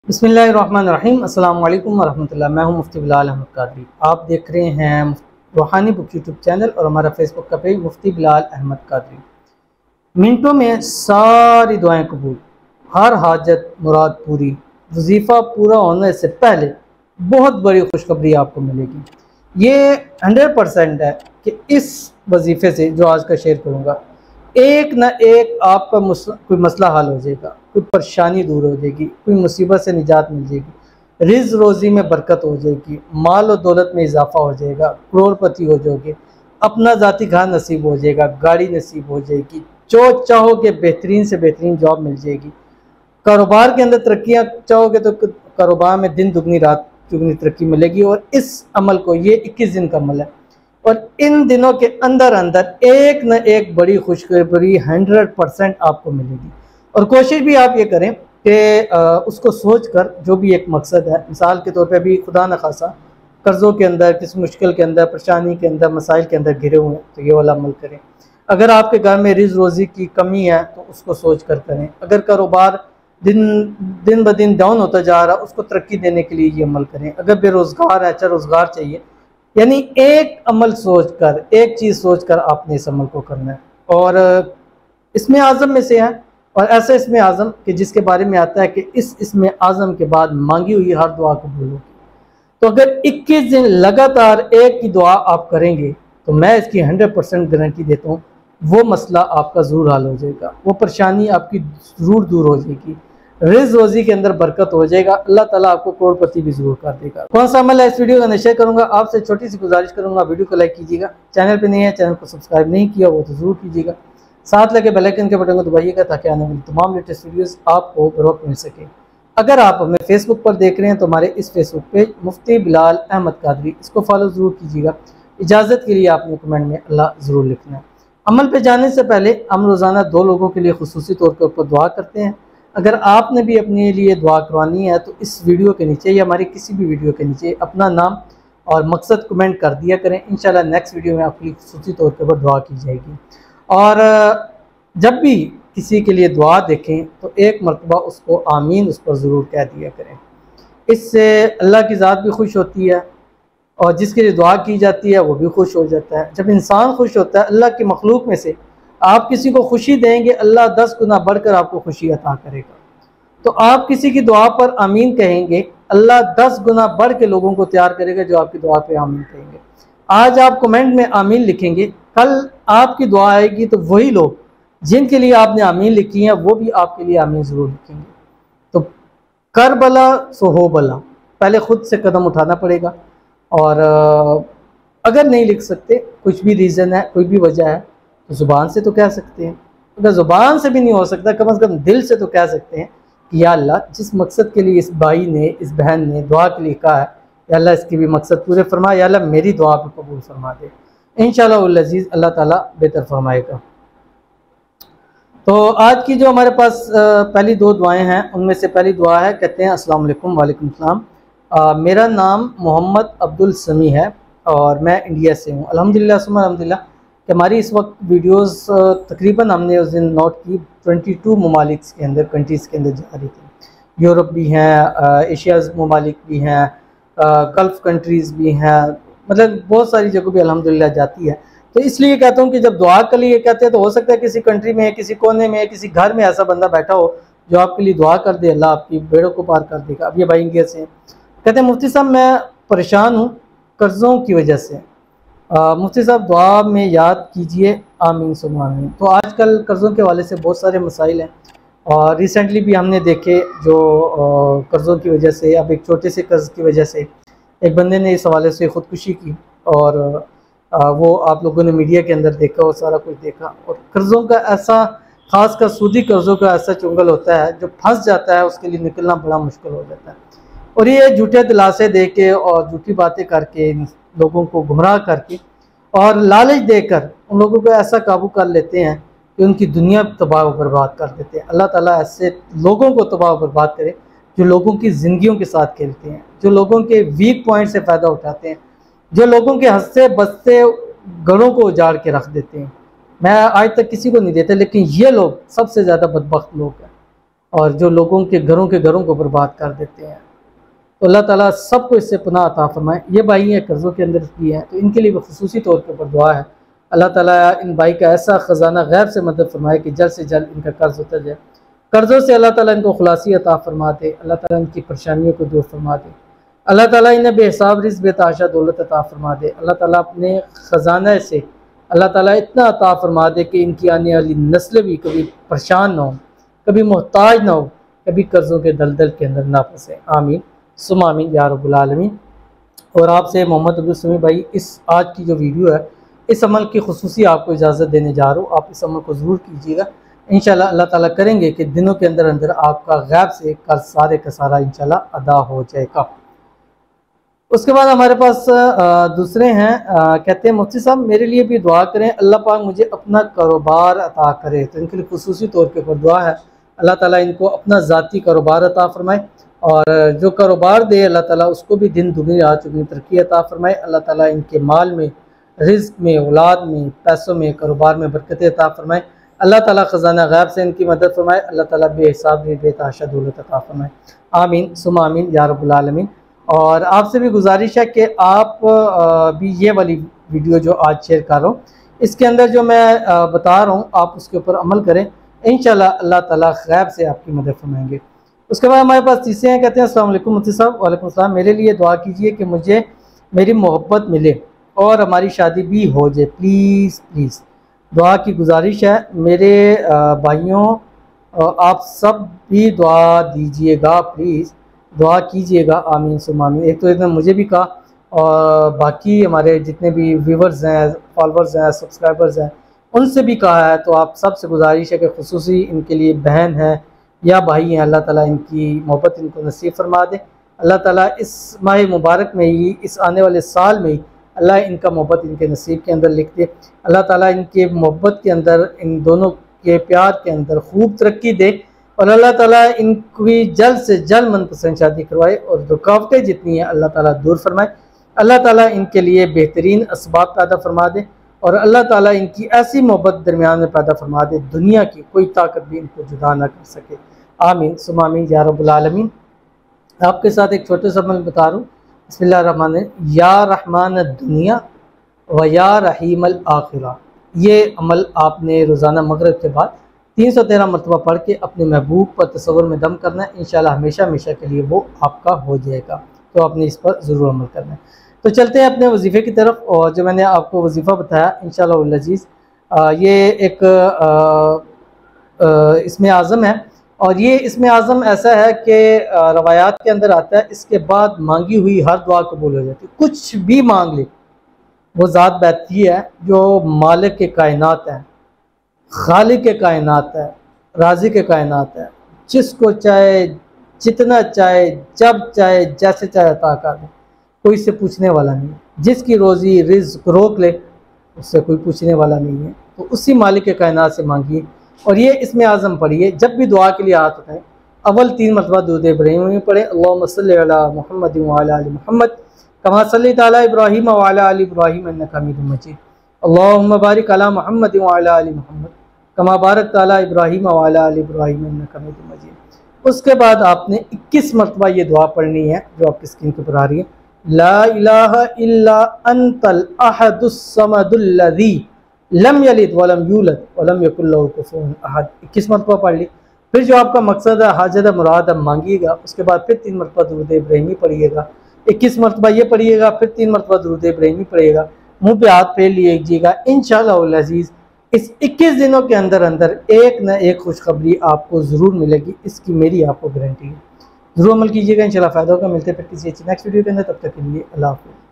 बिस्मिल्लाहिर्रहमानिर्रहीम। अस्सलाम वालेकुम वरहमतुल्लाह। मैं हूं मुफ्ती बिलाल अहमद कादरी। आप देख रहे हैं रूहानी बुक यूट्यूब चैनल और हमारा फेसबुक का पेज मुफ्ती बिलाल अहमद कादरी। मिनटों में सारी दुआएं कबूल, हर हाजत मुराद पूरी, वजीफ़ा पूरा होने से पहले बहुत बड़ी खुशखबरी आपको मिलेगी। ये 100% है कि इस वजीफ़े से जो आज का शेयर करूँगा, एक ना एक आपका कोई मसला हल हो जाएगा, कोई परेशानी दूर हो जाएगी, कोई मुसीबत से निजात मिल जाएगी, रिज़्क़ रोज़ी में बरकत हो जाएगी, माल और दौलत में इजाफा हो जाएगा, करोड़पति हो जाओगे, अपना ज़ाती घर नसीब हो जाएगा, गाड़ी नसीब हो जाएगी, जो चाहोगे बेहतरीन से बेहतरीन जॉब मिल जाएगी, कारोबार के अंदर तरक्कियाँ चाहोगे तो कारोबार में दिन दुगनी रात दुगनी तरक्की मिलेगी। और इस अमल को, ये 21 दिन का अमल है और इन दिनों के अंदर अंदर एक न एक बड़ी खुशखबरी 100% आपको मिलेगी। और कोशिश भी आप ये करें कि उसको सोच कर, जो भी एक मकसद है, मिसाल के तौर पे भी खुदा न खासा कर्ज़ों के अंदर, किसी मुश्किल के अंदर, परेशानी के अंदर, मसाइल के अंदर घिरे हुए हैं, तो ये वाला अमल करें। अगर आपके घर में रिज़्क़ रोज़ी की कमी है तो उसको सोच कर करें। अगर कारोबार दिन ब दिन डाउन होता जा रहा, उसको तरक्की देने के लिए ये अमल करें। अगर बेरोज़गार है, अच्छा रोज़गार चाहिए, यानी एक अमल सोच कर, एक चीज़ सोच कर आपने इस अमल को करना है। और इसमें आज़म में से है, और ऐसा इसमें आज़म कि जिसके बारे में आता है कि इस इसमें आज़म के बाद मांगी हुई हर दुआ कबूल होगी। तो अगर 21 दिन लगातार एक की दुआ आप करेंगे तो मैं इसकी 100% गारंटी देता हूँ, वो मसला आपका ज़रूर हल हो जाएगा, वो परेशानी आपकी ज़रूर दूर हो जाएगी, रिज़्क़ रोज़ी के अंदर बरकत हो जाएगा, अल्लाह ताला आपको करोड़पति भी ज़रूर कर देगा। कौन सा अमल है, इस वीडियो का नशर करूँगा। आपसे छोटी सी गुजारिश करूँगा, वीडियो को लाइक कीजिएगा, चैनल पे नहीं है, चैनल को सब्सक्राइब नहीं किया वो तो ज़रूर कीजिएगा, साथ लगे बेल आइकन के बटन को दबाइएगा ताकि आने वाली तमाम लेटेस्ट वीडियोज़ आपको बर वक्त मिल सके। अगर आप हमें फेसबुक पर देख रहे हैं तो हमारे इस फेसबुक पेज मुफ्ती बिलाल अहमद कादरी, इसको फॉलो ज़रूर कीजिएगा। इजाज़त के लिए आपने कमेंट में अल्लाह ज़रूर लिखना है। अमल पे जाने से पहले हम रोज़ाना 2 लोगों के लिए खुसूसी तौर के ऊपर दुआ करते हैं। अगर आपने भी अपने लिए दुआ करवानी है तो इस वीडियो के नीचे या हमारी किसी भी वीडियो के नीचे अपना नाम और मकसद कमेंट कर दिया करें। इंशाल्लाह नेक्स्ट वीडियो में आपकी खुसूसी तौर के ऊपर दुआ की जाएगी। और जब भी किसी के लिए दुआ देखें तो एक मरतबा उसको आमीन उस पर ज़रूर कह दिया करें। इससे अल्लाह की ज़ात भी खुश होती है और जिसके लिए दुआ की जाती है वो भी खुश हो जाता है। जब इंसान खुश होता है, अल्लाह की मखलूक में से आप किसी को खुशी देंगे, अल्लाह 10 गुना बढ़कर आपको खुशी अता करेगा। तो आप किसी की दुआ पर आमीन कहेंगे, अल्लाह 10 गुना बढ़ के लोगों को तैयार करेगा जो आपकी दुआ पे आमीन कहेंगे। आज आप कमेंट में आमीन लिखेंगे, कल आपकी दुआ आएगी तो वही लोग जिनके लिए आपने आमीन लिखी है वो भी आपके लिए आमीन ज़रूर लिखेंगे। तो कर भला सो हो भला, पहले ख़ुद से कदम उठाना पड़ेगा। और अगर नहीं लिख सकते, कुछ भी रीज़न है, कोई भी वजह है, तो ज़ुबान से तो कह सकते हैं। अगर ज़ुबान से भी नहीं हो सकता, कम से कम दिल से तो कह सकते हैं कि या अल्लाह, जिस मकसद के लिए इस भाई ने, इस बहन ने दुआ के लिए कहा है, या अल्लाह इसके भी मकसद पूरे फरमा, या अल्लाह मेरी दुआ भी कबूल फरमा दे। इंशाअल्लाह अज़ीज़ अल्लाह ताला बेहतर फरमाएगा। तो आज की जो हमारे पास पहली 2 दुआएं हैं, उनमें से पहली दुआ है, कहते हैं अस्सलाम वालेकुम। वालेकुम सलाम। मेरा नाम मोहम्मद अब्दुल समी है और मैं इंडिया से हूँ। अल्हम्दुलिल्लाह सुम्मा अल्हम्दुलिल्लाह कि हमारी इस वक्त वीडियोस तकरीबन हमने उस दिन नोट की 22 ममालिक के अंदर, कंट्रीज़ के अंदर जा रही थी। यूरोप भी हैं, एशियाज़ ममालिक भी हैं, गल्फ़ कंट्रीज़ भी हैं, मतलब बहुत सारी जगहों पर अल्हम्दुलिल्लाह जाती है। तो इसलिए कहता हूँ कि जब दुआ के लिए कहते हैं तो हो सकता है किसी कंट्री में, किसी कोने में, किसी घर में ऐसा बंदा बैठा हो जो आपके लिए दुआ कर दे, अल्लाह आपकी बेड़ों को पार कर देगा। अब ये भाई इंडिया से कहते हैं, मुफ्ती साहब मैं परेशान हूँ कर्ज़ों की वजह से, मुफ्ती साहब दुआ में याद कीजिए, आमीन सुम्मा आमीन। तो आजकल कर्ज़ों के हवाले से बहुत सारे मसाइल हैं और रिसेंटली भी हमने देखे जो कर्ज़ों की वजह से, अब एक छोटे से कर्ज़ की वजह से एक बंदे ने इस हवाले से ख़ुदकुशी की और वो आप लोगों ने मीडिया के अंदर देखा और सारा कुछ देखा। और कर्ज़ों का ऐसा, ख़ासकर सूदी कर्ज़ों का ऐसा चुंगल होता है जो फंस जाता है, उसके लिए निकलना बड़ा मुश्किल हो जाता है। और ये झूठे दिलासे दे के और झूठी बातें करके, लोगों को गुमराह करके और लालच देकर उन लोगों को ऐसा काबू कर लेते हैं कि उनकी दुनिया तबाह व बर्बाद कर देते हैं। अल्लाह ताला ऐसे लोगों को तबाह व बर्बाद करे जो लोगों की ज़िंदगियों के साथ खेलते हैं, जो लोगों के वीक पॉइंट से फ़ायदा उठाते हैं, जो लोगों के हंसते बसते घरों को उजाड़ के रख देते हैं। मैं आज तक किसी को नहीं देता, लेकिन ये लोग सबसे ज़्यादा बदबख्त लोग हैं। और जो लोगों के घरों को बर्बाद कर देते हैं। तो अल्लाह ताला सबको इससे पनाह अता फरमाए। ये भाई हैं कर्ज़ों के अंदर भी हैं, तो इनके लिए भी खुसूसी तौर के ऊपर दुआ है। अल्लाह ताला इन भाई का ऐसा ख़जाना गैब से मदद फरमाए कि जल्द से जल्द इनका कर्ज उतर जाए। कर्ज़ों से अल्लाह ताला इनको खुलासी अता फरमा दे, अल्लाह ताला इनकी परेशानियों को दूर फरमा दे, अल्लाह ताला इन्हें बेहिसाब रिज़्क़ बेतहाशा दौलत अता फरमा दे। अल्लाह ताला अपने ख़जाने से अल्लाह ताला इतना अता फरमा दे कि इनकी आने वाली नस्लें भी कभी परेशान ना हो, कभी मोहताज ना हो, कभी कर्ज़ों के दलदल के अंदर ना फंसे। आमीन सुम आमीन या रब्बुल आलमीन। और आपसे मोहम्मद अब्दुल समी भाई इस आज की जो वीडियो है, इस अमल की खुसूसी आपको इजाज़त देने जा रहा हूँ। आप इस अमल को ज़रूर कीजिएगा। इंशाल्लाह अल्लाह ताला करेंगे कि दिनों के अंदर अंदर आपका गैब से कर्ज सारे का सारा इंशाल्लाह अदा हो जाएगा। उसके बाद हमारे पास दूसरे हैं, कहते हैं मुफ्ती साहब मेरे लिए भी दुआ करें, अल्लाह पाक मुझे अपना कारोबार अता करे। तो इनके लिए खुसूसी तौर के ऊपर दुआ है, अल्लाह ताला इनको अपना ज़ाती कारोबार अता फरमाए और जो कारोबार दे अल्लाह ताला उसको भी दिन दुगनी रात चौगुनी तरक्की अता फरमाए। अल्लाह ताला इनके माल में, रिज़्क़ में, औलाद में, पैसों में, कारोबार में बरकत अता फरमाए। अल्लाह ताला ख़जाना गैब से इनकी मदद फरमाए। अल्लाह ताला बेहिसाब बेतहाशा दौलत अता फरमाए। आमीन सुम आमीन या रब्बुल आलमीन। और आपसे भी गुजारिश है कि आप भी ये वाली वीडियो जो आज शेयर कर रहा हूँ, इसके अंदर जो मैं बता रहा हूँ आप उसके ऊपर अमल करें, इंशाल्लाह अल्लाह ताला गैब से आपकी मदद फरमाएंगे। उसके बाद हमारे पास तीसरे हैं, कहते हैं अस्सलाम वालेकुम मुफ्ती साहब। वालेकुम सलाम। मेरे लिए दुआ कीजिए कि मुझे मेरी मोहब्बत मिले और हमारी शादी भी हो जाए, प्लीज़ प्लीज़ दुआ की गुजारिश है। मेरे भाइयों आप सब भी दुआ दीजिएगा, प्लीज़ दुआ कीजिएगा। आमीन सुम आमीन। एक तो इन्होंने मुझे भी कहा और बाकी हमारे जितने भी व्यूवर्स हैं, फॉलोअर्स हैं, सब्सक्राइबर्स हैं, उनसे भी कहा है। तो आप सबसे गुजारिश है कि खुसूसी इनके लिए बहन है या भाई हैं, अल्लाह ताला इनकी मोहब्बत इनको नसीब फरमा दे। अल्लाह ताला इस माह मुबारक में ही, इस आने वाले साल में ही अल्लाह इनका मोहब्बत इनके नसीब के अंदर लिख दे। अल्लाह ताला इनके मोहब्बत के अंदर, इन दोनों के प्यार के अंदर खूब तरक्की दे और अल्लाह ताला इनकी जल्द से जल्द मनपसंद शादी करवाए और रुकावटें जितनी हैं अल्लाह ताला दूर फरमाए। अल्लाह ताला इनके लिए बेहतरीन असबाब पैदा फरमा दे और अल्लाह ताला इनकी ऐसी मोहब्बत दरमियान में पैदा फरमा दे, दुनिया की कोई ताकत भी इनको जुदा ना कर सके। आमीन सुम आमीन या रब्बुल आलमीन। आपके साथ एक छोटे सा अमल बता रहा हूँ। बिस्मिल्लाहिर्रहमान या रहमान दुनिया व या रहीम अल आखिरा। ये अमल आपने रोज़ाना मगरिब के बाद 313 मरतबा पढ़ के अपने महबूब पर तसव्वुर में दम करना है। इंशाल्लाह हमेशा हमेशा के लिए वो आपका हो जाएगा। तो आपने इस पर ज़रूर अमल करना है। तो चलते हैं अपने वजीफ़े की तरफ। और जो मैंने आपको वजीफ़ा बताया इंशाल्लाह उल अज़ीज़, ये एक इसमें आज़म है और ये इसमें आज़म ऐसा है कि रवायात के अंदर आता है इसके बाद मांगी हुई हर दुआ कबूल हो जाती है। कुछ भी मांग ले, वो ज़ात बैठी है जो मालिक के कायनात है, खालिक के कायनात है, राज़ी के कायनात है, जिसको चाहे जितना चाहे जब चाहे जैसे चाहे अता कर दे, कोई इससे पूछने वाला नहीं है। जिसकी रोज़ी रिज़्क़ रोक ले उससे कोई पूछने वाला नहीं है। तो उसी मालिक के कायनात से मांगिए और ये इसमें आज़म पढ़िए। जब भी दुआ के लिए हाथ उठाएं अव्वल 3 मरतबा दुरूद इब्राहिम में पढ़ें, अल्लाहुम्मा सल्लि अला मुहम्मद व अला आलि मुहम्मद कमा सल्लैता अला इब्राहीम व अला आलि इब्राहीम इन्नका हमीदुम मजीद, अल्लाहुम्मा बारिक अला मुहम्मद व अला आलि मुहम्मद कमा बारकता अला इब्राहीम व अला आलि इब्राहीम इन्नका हमीदुम मजीद। उसके बाद आपने 21 मरतबा ये दुआ पढ़नी है जो आपकी स्क्रीन के ऊपर आ रही है। ला इलाहा इल्ला अंतल अहदुस समदुल्लज़ी लम यलिद वलम यूलद वलम यकुल लहू कुफुवन अहद। 21 मरतबा पढ़ ली। फिर जो आपका मकसद है, हाजत है, मुराद है, मांगिएगा। उसके बाद फिर 3 मरतबा दुरूद इब्राहिमी पढ़िएगा। 21 मरतबा ये पढ़िएगा, फिर 3 मरतबा दुरूद इब्राहिमी पढ़िएगा। मुँह पे हाथ फेर लीजिएगा। इंशाअल्लाह अज़ीज़ इस 21 दिनों के अंदर अंदर एक न एक खुशखबरी आपको ज़रूर मिलेगी, इसकी मेरी आपको गारंटी है। ज़रूर अमल कीजिएगा, इंशाल्लाह फ़ायदा होगा। मिलते हैं फिर किसी अच्छी नेक्स्ट वीडियो के अंदर, तब तक के लिए अल्लाह हाफ़िज़।